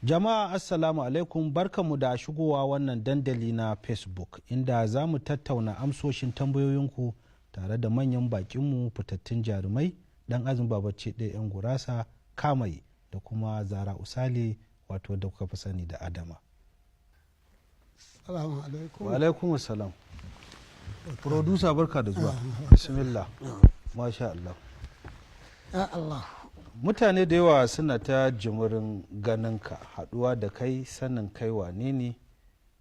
Jama'a assalamu alaikum, barkanmu da shigowa wannan dandali na Facebook inda za mu tattauna amsoshin tambayoyinku tare da manyan bakinmu fitattun jarumai dan azumi babace ɗaya 'yan gurasa kamai da kuma Zara Usali wato da kuka fi sani da Adama. Assalamu alaikum. Wa alaikum assalam. Producer barka da zuwa. Bismillah. Masha Allah. Ya Allah. Mutane da yawa suna ta jimirin ganinka, haduwa da kai, sanin kai wane ne,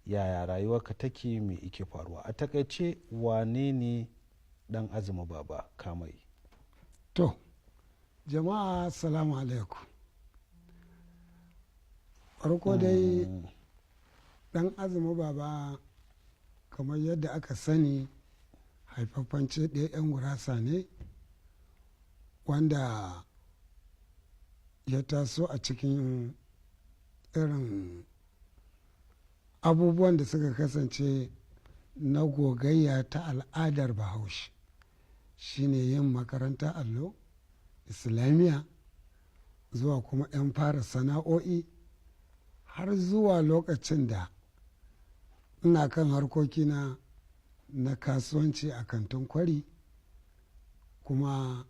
yaya rayuwarka take, me ike faruwa. A takaice wane ne dan azumi baba kamai? To, jama'a assalamu alaikum. Farko dai dan azumi baba kamar yadda aka sani haifaffen ce ɗaya 'yan gurasa ne wanda ya taso a cikin irin abubuwan da suka kasance na gogayya ta al'adar bahaushe shine yin makaranta allo islamiyya zuwa kuma 'yan fara sana'o'i har zuwa lokacin da ina kan harkokina na kasuwanci a kantin kwari kuma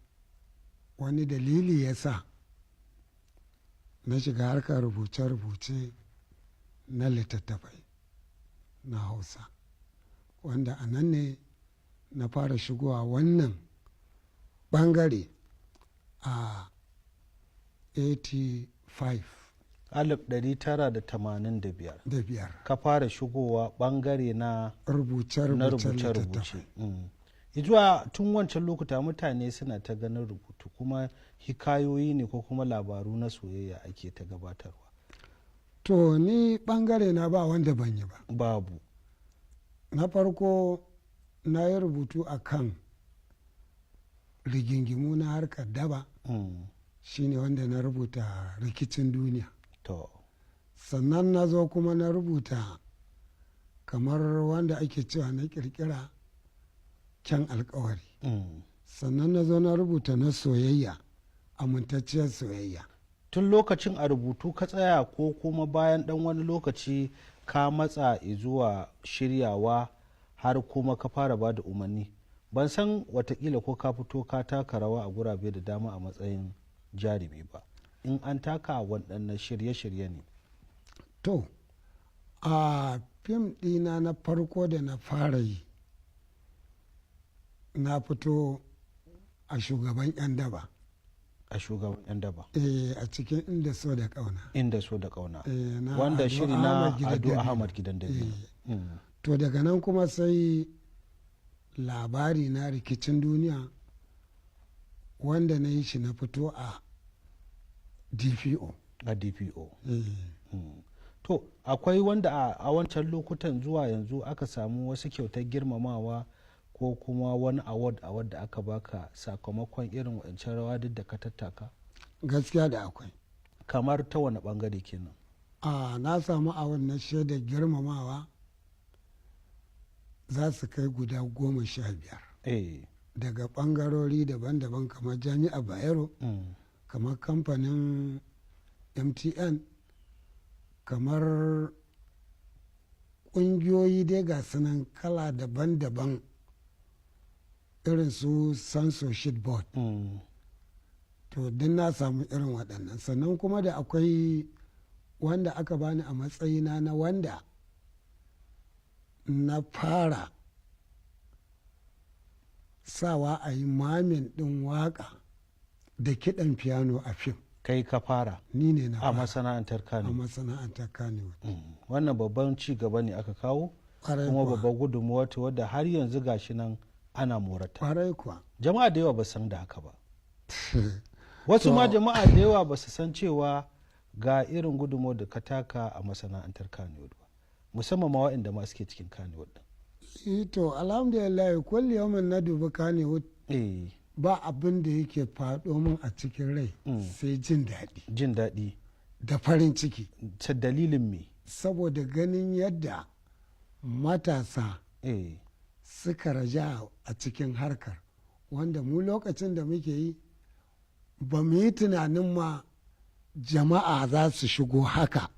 wani dalili ya sa na shiga harkar rubuce-rubuce na littattafai na hausa wanda a nan ne na fara shigowa wannan bangare a 85 1985 ka fara shigowa bangare na rubuce-rubuce. Zuwa tun wancan lokuta mutane suna ta ganin rubutu kuma hikayoyi ne ko kuma labaru na soyayya ake ta gabatarwa. To ni bangare na ba wanda ban yi ba. Babu. Na farko na yi rubutu a kan rigingimu na harkar daba shine wanda na rubuta rikicin duniya. To. Sannan na zo kuma na rubuta kamar wanda ake cewa na kirkira kyan alkawari. Sannan na zo na rubuta na soyayya amintacciyar soyayya. Tun lokacin a rubutu ka tsaya ko kuma bayan dan wani lokaci ka matsa zuwa shiryawa har kuma ka fara ba da umarni? Ban san watakila ko ka fito ka taka rawa a gurabe da dama a matsayin jarumi ba. In an taka waɗannan shirye-shirye ne? To, a fim ɗina na farko da na fara yi na fito a shugaban 'yan daba. A shugaban 'yan daba? A cikin inda so da ƙauna. Inda so da ƙauna. Wanda shiri na Ado Ahmad Gidan Dabi. To daga nan kuma sai labari na rikicin duniya wanda na yi shi na fito a DPO. A DPO. To akwai wanda a wancan lokutan zuwa yanzu aka samu wasu kyautar girmamawa ko kuma wani award da aka baka sakamakon irin wancan rawa duk da ka tattaka? Gaskiya da akwai. Kamar ta wani bangare kenan? Na samu award na shaidar girmamawa za su kai guda 15. Daga bangarori daban-daban kamar jami'a Bayero, kamar kamfanin MTN, kamar ƙungiyoyi dai ga sunan kala daban-daban irin su censorship board. To din na samu irin waɗannan. Sannan kuma da akwai wanda aka bani a matsayina na wanda na fara sawa a yi mamin ɗin waƙa da kiɗan piano a fim. Kai ka fara? Ni ne na fara. A masana'antar Kano? A masana'antar Kano. Wannan babban ci gaba ne aka kawo kuma babban gudunmuwa ta wadda har yanzu gashi nan ana morata. Kwarai kuwa. Jama'a da yawa ba san da haka ba. Wasu ma jama'a da yawa ba su san cewa ga irin gudunmuwa da ka taka a masana'antar Kano ba, musamman ma waɗanda ma suke cikin Kano din. To alhamdulillah kulli yawmin na dubi Kano ba abin da yake faɗo min a cikin rai sai jin daɗi. Jin daɗi. Da farin ciki. Ta dalilin me? Saboda ganin yadda matasa suka raja a cikin harkar wanda mu lokacin da muke yi ba mu yi tunanin ma jama'a za su shigo haka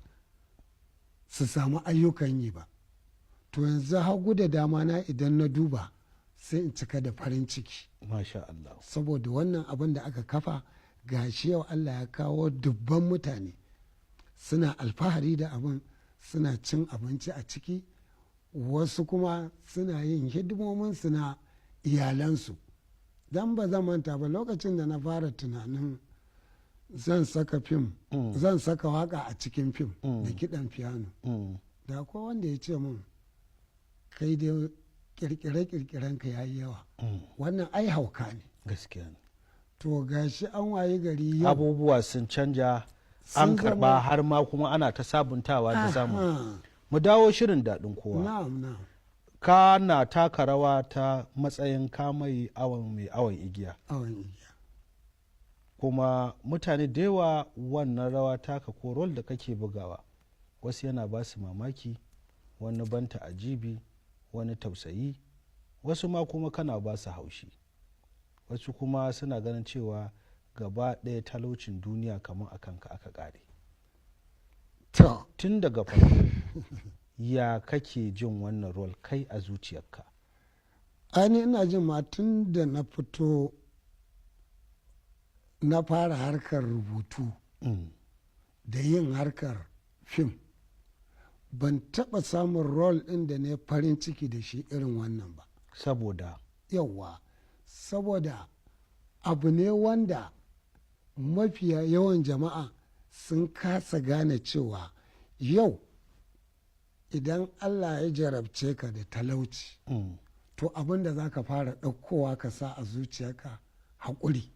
su samu ayyukan yi ba. To yanzu hagu da dama na idan na duba sai in cika da farin ciki. Masha Allah. Saboda wannan abin da aka kafa gashi yau Allah ya kawo dubban mutane suna alfahari da abin, suna cin abinci a ciki, wasu kuma suna yin hidimominsu na iyalansu. Dan ba zan manta ba lokacin da na fara tunanin zan saka fim, zan saka waka a cikin fim da kiɗan piano. Da akwai wanda ya ce min kai dai kirkire-kirkiren ka yayi yawa. Wannan ai hauka ne. Gaskiya ne. To gashi an waye gari yau. Abubuwa sun canja, an karba har ma kuma ana ta sabuntawa da samu. Mu dawo shirin daɗin kowa. Na'am, na'am. Ka na taka rawa ta matsayin kamai awon mai awon igiya. Awon igiya. Kuma mutane da yawa wannan rawa taka ko rol da kake bugawa wasu yana ba su mamaki, wani banta ajibi, wani tausayi, wasu ma kuma kana ba su haushi, wasu kuma suna ganin cewa gaba ɗaya talaucin duniya kamar a kanka aka ƙare. Tun daga farko ya kake jin wannan rol kai a zuciyarka? Ani ina jin ma tun da na fito na fara harkar rubutu da yin harkar fim, ban taɓa samun rol ɗin da ne farin ciki da shi irin wannan ba. Saboda? Yawwa, saboda abu ne wanda mafiya yawan jama'a sun kasa gane cewa yau idan Allah ya jarabce ka da talauci, to abin da za ka fara ɗaukowa ka sa a zuciyarka haƙuri.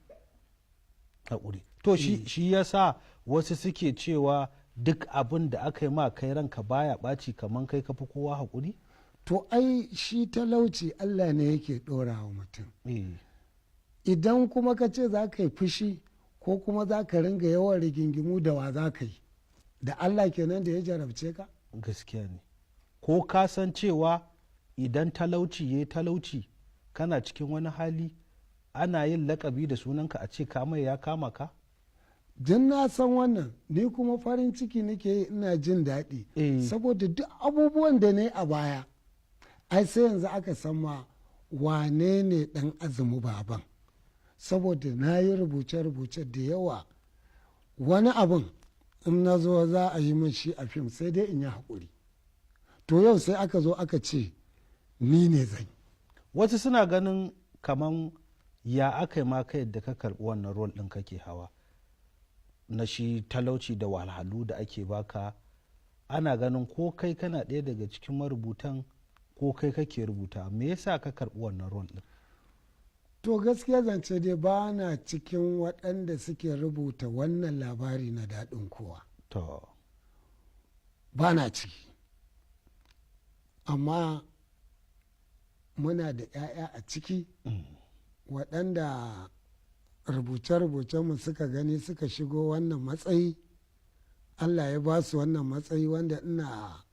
Haƙuri. To shi ya sa wasu suke cewa duk abin da aka yi ma kai ranka baya ɓaci kamar kai kafi kowa haƙuri? To ai shi talauci Allah ne yake ɗora wa mutum. Idan kuma ka ce za ka yi fushi ko kuma za ka ringa yawan rigingimu da wa za ka yi, da Allah kenan da ya jarabce ka? Gaskiya ne. Ko ka san cewa idan talauci ya yi talauci kana cikin wani hali ana yin lakabi da sunanka a ce kamai ya kama ka? Din na san wannan, ni kuma farin ciki nake yi, ina jin daɗi. Saboda duk abubuwan da ne a baya ai sai yanzu aka san ma wane ne ɗan azumi baban. Saboda na yi rubuce-rubuce da yawa, wani abin in na zo za a yi min shi a fim sai dai in yi haƙuri. To yau sai aka zo aka ce ni ne zan. Wasu suna ganin kaman ya aka yi maka yadda ka karɓi wannan rol ɗin kake hawa na shi talauci da wahalhalu da ake baka, ana ganin ko kai kana ɗaya daga cikin marubutan ko kai kake rubuta. Me yasa ka karɓi wannan rol ɗin? To gaskiya zance dai ba na cikin waɗanda suke rubuta wannan labari na daɗin kowa. To. Ba na ciki. Amma muna da 'ya'ya a ciki waɗanda rubuce-rubucenmu suka gani suka shigo wannan matsayi. Allah ya ba su wannan matsayi wanda ina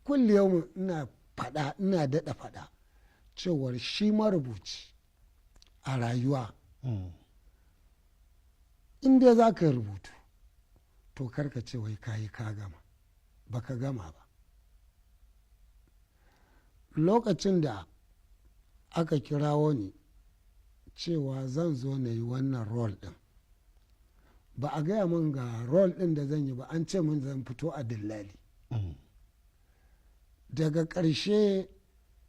kullum ina faɗa, ina daɗa faɗa cewar shi marubuci a rayuwa inda za ka rubutu to karka ce wai kayi ka gama, baka gama ba. Lokacin da aka kirawo ni cewa zan zo na yi wannan rol ɗin, ba a gaya min ga rol ɗin da zan yi ba, an ce min zan fito a dillali. Daga ƙarshe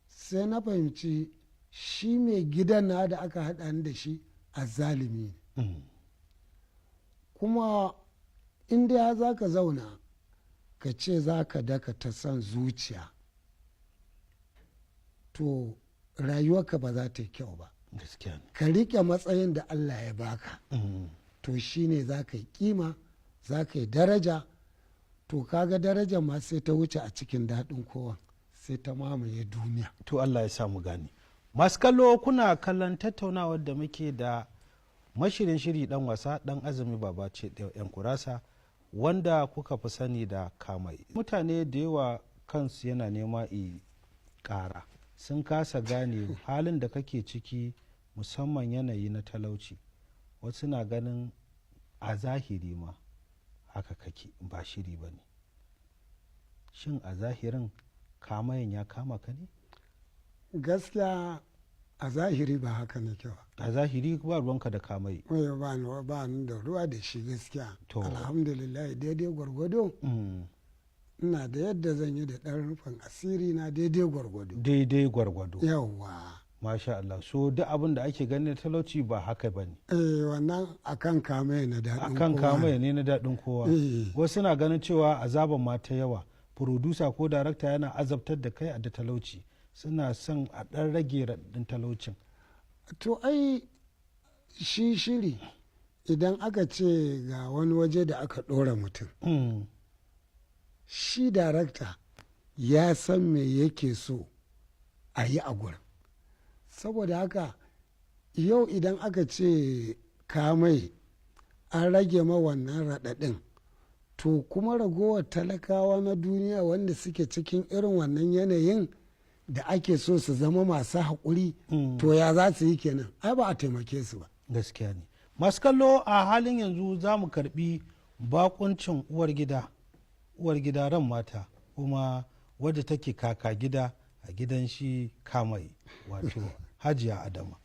sai na fahimci shi mai gidan na da aka haɗa ni da shi a zalimi ne. Kuma inda za ka zauna ka ce za ka daka ta son zuciya, to rayuwarka ba za ta yi kyau ba. Ka riƙe matsayin da Allah ya baka, to shi ne za ka yi kima, za ka yi daraja. To kaga daraja ma sai ta wuce a cikin daɗin kowa, sai ta mamaye duniya. To Allah ya samu gani. Masu kallo, kuna kallon tattaunawar da muke da mashirin shiri dan wasa dan azumi baba ce da yan kurasa, wanda kuka fi sani da kamai. Mutane da yawa kansu yana nema i ƙara, sun kasa gane halin da kake ciki, musamman yanayi na talauci. Wasu na ganin a zahiri ma haka kake, ba shiri ba ne. shin a zahirin kamayan ya kama ka ne? gaskiya a zahiri ba haka ne kyau. A zahiri ba ruwanka da kamai? Ba ni da ruwa da shi gaskiya. To. Alhamdulillah daidai gwargwado. Ina da yadda zan yi da ɗan rufin asiri na daidai gwargwado. Daidai gwargwado. Yawwa. Masha Allah. So duk abin da ake ganin talauci ba haka ba ne. Wannan akan kame na daɗin kowa. Akan kame ne na daɗin kowa. Wasu na ganin cewa azaban ma ta yawa. Furodusa ko darakta yana azabtar da kai a da talauci. Suna son a ɗan rage raɗin talaucin. To ai shi shiri idan aka ce ga wani waje da aka ɗora mutum. Shi darakta ya san me yake so a yi a gurin. Saboda haka yau idan aka ce kamai an rage ma wannan raɗaɗin, to kuma ragowar talakawa na duniya wanda suke cikin irin wannan yanayin da ake so su zama masu haƙuri, to ya za su yi kenan? Ai ba a taimake su ba. Gaskiya ne. Masu kallo, a halin yanzu za mu karbi bakuncin uwar gida ran mata, kuma wadda take kaka gida a gidan shi kamai, wato Hajiya Adama.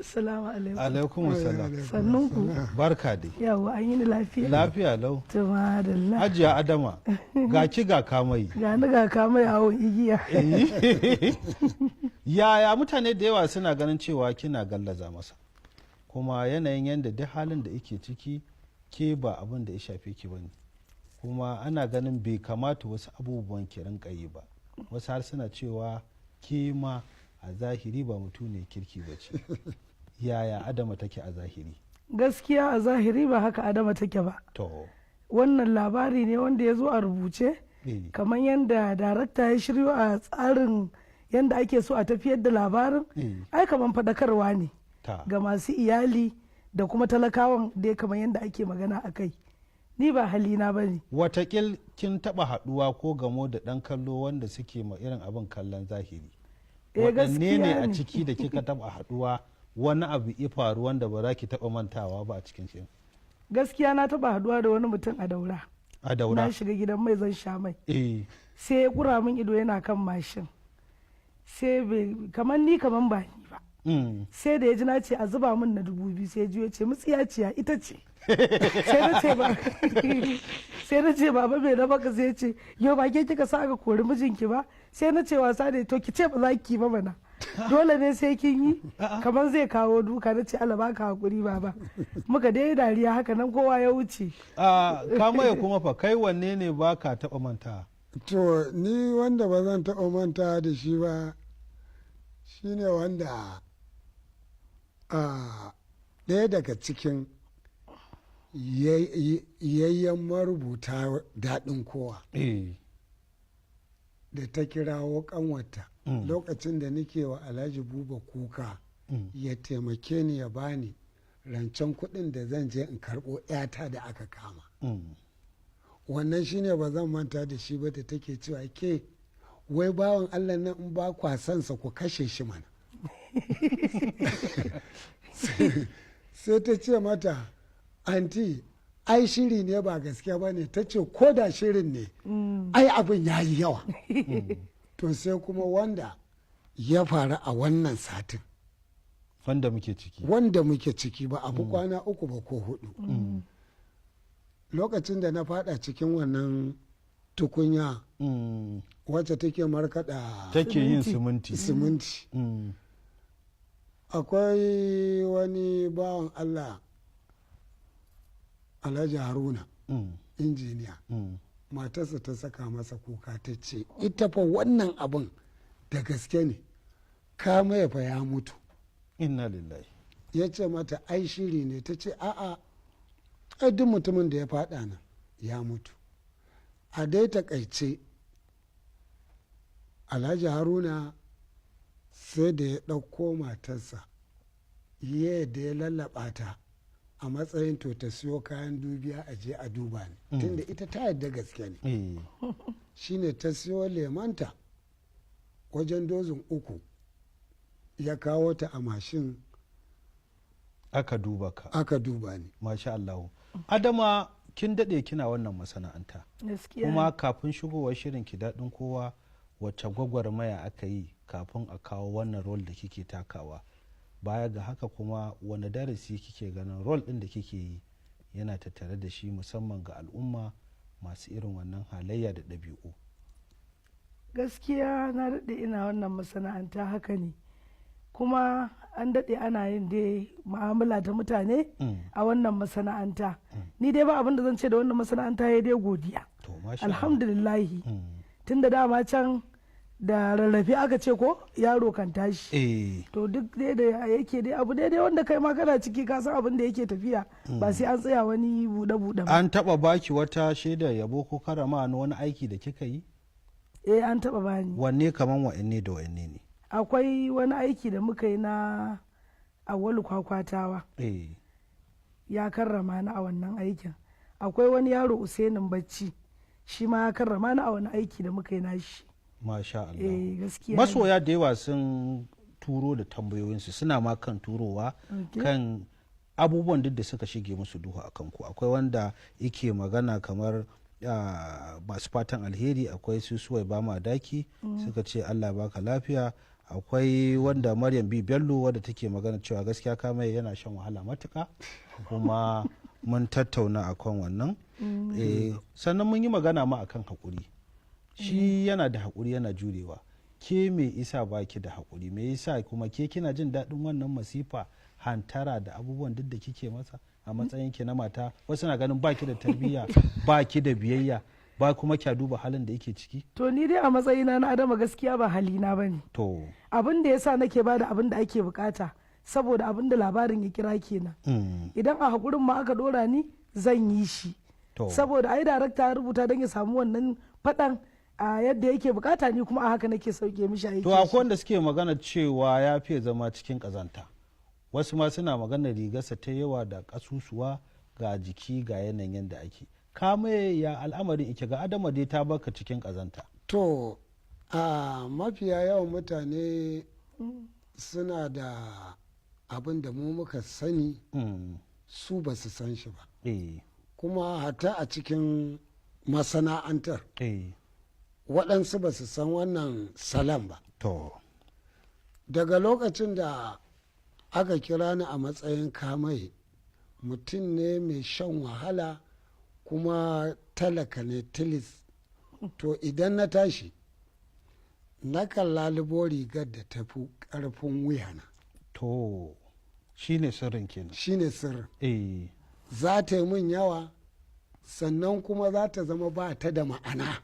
Salamu alaikum. Alaikum salam. Sannun ku. Barka dai. Yawa an yi ni lafiya. Lafiya lau. Tumadalla. Hajiya Adama, ga ki ga kamai. Ga ni ga kamai awon igiya. Yaya mutane da yawa suna ganin cewa kina gallaza masa, kuma yanayin yadda duk halin da yake ciki ke ba abin da ya shafe ki bane, kuma ana ganin bai kamata wasu abubuwan ki rinka yi ba. Wasu har suna cewa ke ma a zahiri ba mutum ne kirki ba ce. Yaya Adama take a zahiri? Gaskiya a zahiri ba haka Adama take ba. To. Wannan labari ne wanda ya zo a rubuce, kamar yadda darakta ya shiryo a tsarin yadda ake so a tafiyar da labarin. Ai kamar faɗakarwa ne ga masu iyali da kuma talakawan da ya kamar yadda ake magana a kai. Ni ba halina ba ne. Watakil kin taɓa haɗuwa ko gamo da ɗan kallo wanda suke ma irin abin kallon zahiri. Waɗanne ne a ciki da kika taɓa haɗuwa wani abu ya faru wanda ba za ki taɓa mantawa ba a cikin shi? Gaskiya na taɓa haɗuwa da wani mutum a Daura. A Daura? Na shiga gidan mai zan sha mai. Sai ya kura min ido yana kan mashin. Sai kamar ni kamar ba ni ba. Sai da ya ji na ce a zuba min na 2000, sai ya ce mutsiyaciya ita ce. Sai na ce baba bai na baka, sai ya ce yau ba ke kika sa aka kori mijinki ba. Sai na ce wasa ne, to ki ce ba za ki ba mana, dole ne sai kin yi. Kamar zai kawo duka. Na ce Allah baka hakuri baba. Muka dai dariya haka nan kowa ya wuce. Kamaya kuma fa kai wanne ne ba ka taɓa manta? To ni wanda ba zan taɓa manta da shi ba shine wanda ɗaya daga cikin yayyan marubuta daɗin kowa da ta kirawo kanwata lokacin da nake wa Alhaji Buba kuka ya taimake ni ya bani rancen kuɗin da zan je in karɓo 'yata da aka kama. Wannan shine ba zan manta da shi ba, da take cewa ke wai bawan Allah nan in ba kwasansa ku kashe shi mana. Sai ta ce mata, anti ai shiri ne ba gaskiya ba ne. Ta ce ko da shirin ne ai abin ya yi yawa. To sai kuma wanda ya faru a wannan satin wanda muke ciki ba abu kwana 3 ba ko 4. Lokacin da na fada cikin wannan tukunya wacce take markada take yin siminti. Akwai wani bawan Allah Alhaji Haruna injiniya, matarsa ta saka masa kuka, ta ce ita fa wannan abin da gaske ne, kama fa ya mutu. Inna lillahi. Ya ce mata ai shiri ne. Ta ce a'a, duk mutumin da ya faɗa nan ya mutu. A dai takaice Alhaji Haruna sai da ya ɗauko matarsa da ya lallaɓa ta a matsayin to ta siyo kayan dubiya a je a duba ne, tunda ita ta yadda gaske ne. Shine ta siyo lemanta wajen dozin 3 ya kawo ta a mashin aka duba ka. Aka duba ni. Masha Allah. Adama, kin daɗe kina wannan masana'anta kuma kafin shigowar shirin ki daɗin kowa wacce gwagwarmaya aka yi kafin a kawo wannan rol da kike takawa, baya ga haka kuma wani darasi kike ganin rol ɗin da kike yi yana tattare da shi musamman ga al'umma masu irin wannan halayya da ɗabi'u? Gaskiya na daɗe ina wannan masana'anta haka ne, kuma an daɗe ana yin dai mu'amala ta mutane a wannan masana'anta. Ni dai ba abin da zan ce da wannan masana'anta ya dai godiya, alhamdulillahi. Tun da dama can da rarrafe aka ce ko yaro kan tashi, to duk dai da yake dai abu daidai wanda kai ma kana ciki ka san abin da yake tafiya, ba sai an tsaya wani buɗe-buɗe ba. An taɓa baki wata shaidar yabo ko karama na wani aiki da kika yi? An taɓa bani. Wanne kaman wa'anne da wa'anne ne? Akwai wani aiki da muka yi na Awwalu Kwakwatawa, ya karrama ni a wannan aikin. Akwai wani yaro Usainin Bacci, shi ma ya karrama ni a wani aiki da muka yi nashi. Masha Allah. Gaskiya masoya da yawa sun turo da tambayoyinsu, suna ma kan turowa kan abubuwan duk da suka shige musu duhu a kanku. Akwai wanda yake magana kamar masu fatan alheri, akwai su suwai ba ma daki suka ce Allah baka lafiya. Akwai wanda Maryam B Bello wadda take magana cewa gaskiya Kamai yana shan wahala matuka, kuma mun tattauna akan wannan. Sannan mun yi magana ma akan haƙuri, shi yana da haƙuri yana jurewa, ke me isa baki da haƙuri, me yasa kuma ke kina jin daɗin wannan masifa hantara da abubuwan duk da kike masa a matsayin ki na mata? Wasu na ganin baki da tarbiyya, baki da biyayya, ba kuma kya duba halin da yake ciki. To ni dai a matsayina na Adama gaskiya ba halina bane. To abin da yasa nake bada abin da ake bukata saboda abin da labarin ya kira kenan. Idan a hakurin ma aka dora ni zan yi shi, saboda ai darakta ya rubuta don ya samu wannan faɗan a yadda yake bukata, ni kuma a haka nake sauke mishi aiki. To akwai wanda suke magana cewa ya fiye zama cikin kazanta, wasu ma suna magana rigarsa ta yawa da kasusuwa ga jiki ga yanayin yadda ake. Kame ya al'amarin ike ga Adama dai ta baka cikin kazanta? To a mafiya yawan mutane suna da abin da mu muka sani, su ba su san shi ba. Kuma hata a cikin masana'antar waɗansu ba su san wannan salam ba. Daga lokacin da aka kira ni a matsayin Kamai, mutum ne mai shan wahala kuma talaka ne tilis. To idan na tashi na kan lalubo rigar da tafi ƙarfin wuyana. To shi ne sirrin kenan. Shi ne sirrin. Za ta yi min yawa, sannan kuma za ta zama ba ta da ma'ana.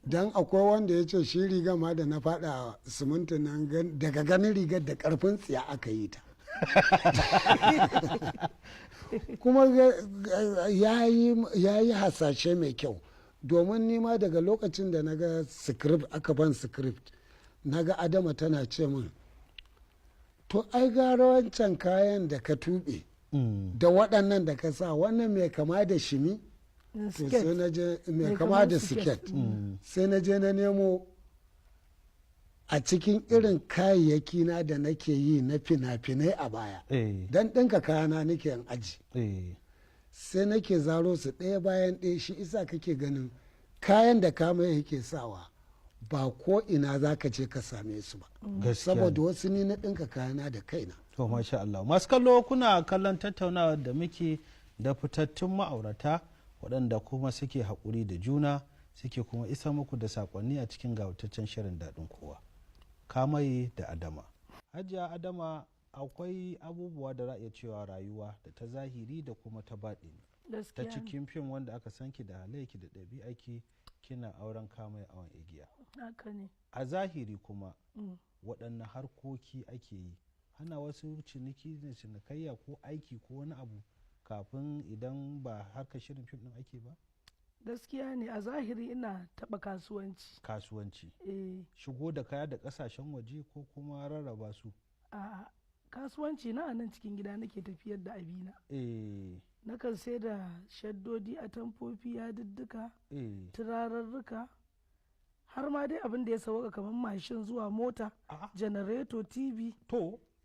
Don akwai wanda ya ce shi riga ma da na faɗa siminti nan daga ganin rigar da ƙarfin tsiya aka yi ta. Kuma ya yi hasashe mai kyau, domin nima daga lokacin da naga script aka ban script naga Adama tana ce min to ai gara wancan kayan da ka tuɓe da waɗannan da ka sa, wannan mai kama da shimi, to sai na je mai kama da siket, sai na je na nemo a cikin irin kayayyaki na da nake yi na fina-finai a baya, don ɗinka kayana nake yin aji, sai nake zaro su ɗaya bayan ɗaya. Shi isa kake ganin kayan da Kamai yake sawa ba ko ina za ka ce ka same su ba, saboda wasu ni na ɗinka kayana da kaina. To masha Allah, masu kallo kuna kallon tattaunawa da muke da fitattun ma'aurata waɗanda kuma suke haƙuri da juna, suke kuma isa muku da saƙonni a cikin gawataccen shirin daɗin kowa. Kamai da Adama. Hajiya Adama, akwai abubuwa da za iya cewa rayuwa da ta zahiri da kuma ta baɗi. Ta cikin fim wanda aka san ki da halayyaki da ɗabi'aki, kina auren Kamai awon igiya. A zahiri kuma waɗanne harkoki ake yi? Hana wasu ciniki da cinikayya ko aiki ko wani abu kafin idan ba harkar shirin fim ɗin ake ba? Gaskiya ne, a zahiri ina taɓa kasuwanci. Shigo da kaya da ƙasashen waje ko kuma rarraba su? A kasuwanci na nan cikin gida nake tafiyar da abina. Nakan sai da shaddodi, a tamfofi, yadudduka, turarurruka, har ma dai abin da ya sauka kamar mashin zuwa mota, janareto, tv,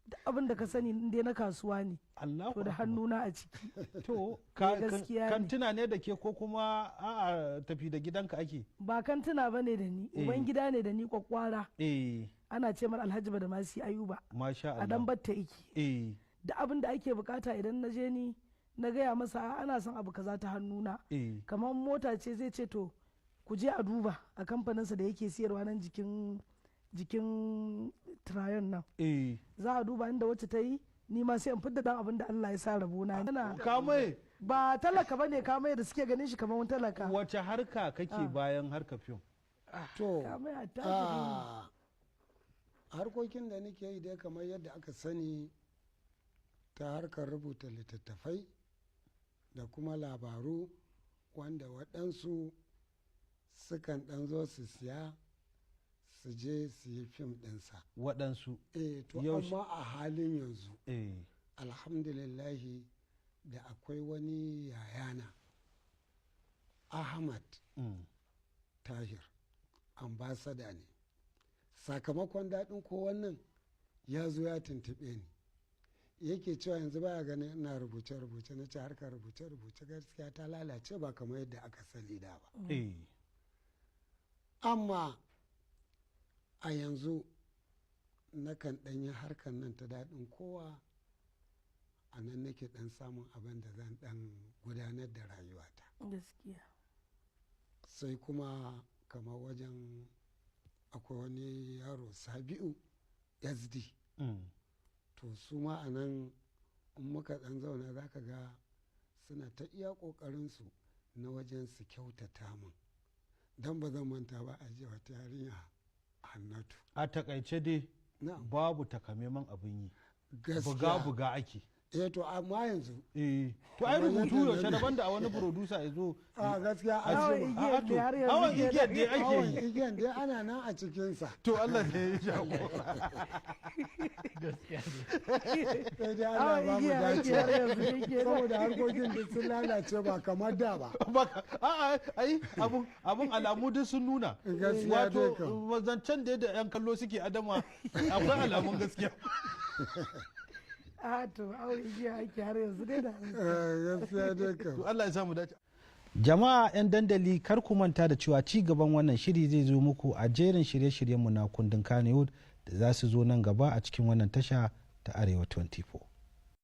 da abin da ka sani dai na kasuwa ne. to da hannuna a ciki. To kantuna ne da ke ko kuma a tafi da gidanka ake? Ba kantuna ba ne da ni, uban gida ne da ni kwakwara. Ana ce mar Alhaji Badamasi Ayuba. Masha Allah. A dan batta iki. Da abin da ake bukata idan na je ni na gaya masa ana son abu kaza ta hannuna. Kamar mota ce zai ce to ku je a duba a kamfaninsa da yake siyarwa nan jikin tirayon nan. Za a duba inda wacce ta yi ni ma sai in fidda dan abin da Allah ya sa rabona. Kamai ba talaka bane kamai da suke ganin shi kamar wani talaka. Wace harka kake bayan harka fim? To harkokin da nake yi dai kamar yadda aka sani ta harkar rubuta littattafai da kuma labaru wanda waɗansu sukan ɗan zo su siya su je su yi fim ɗinsa. Waɗansu? To amma a halin yanzu alhamdulillahi da akwai wani yayana Ahmad Tahir ambasada ne. Sakamakon daɗin ko wannan ya zo ya tuntuɓe ni yake cewa yanzu baya ganin ina rubuce-rubuce na ce harkar rubuce-rubuce gaskiya ta lalace ba kamar yadda aka sani da ba. Amma a yanzu nakan ɗanyi harkar nan ta daɗin kowa a nan nake ɗan samun abin da zan ɗan gudanar da rayuwata. Gaskiya. Sai kuma kamar wajen akwai wani yaro Sabi'u SD. To su ma a nan in muka ɗan zauna za ka ga suna ta iya ƙoƙarinsu na wajen su kyautata min don ba zan manta ba a je wata yarinya Hannatu. A takaice dai babu takamaiman abin yi, gaskiya buga ake. To amma yanzu to ai rubutu yaushe daban da a wani producer ya zo. A gaskiya awon igiyar dai ake yi. Awon igiyar dai ana nan a cikinsa. To Allah ne ya jagora. Gaskiya ne. Sai dai Allah ba mu dace. Saboda harkokin da sun lalace ba kamar da ba. Ai abun alamu duk sun nuna. Gaskiya dai kam. Wato zancen da yan kallo suke adama akwai alamun gaskiya. To awon igiya ake har yanzu dai da gaskiya dai kam. To Allah ya samu dace. Jama'a 'yan dandali kar ku manta da cewa ci gaban wannan shiri zai zo muku a jerin shirye-shiryenmu na kundin Kannywood da za su zo nan gaba a cikin wannan tasha ta Arewa 24.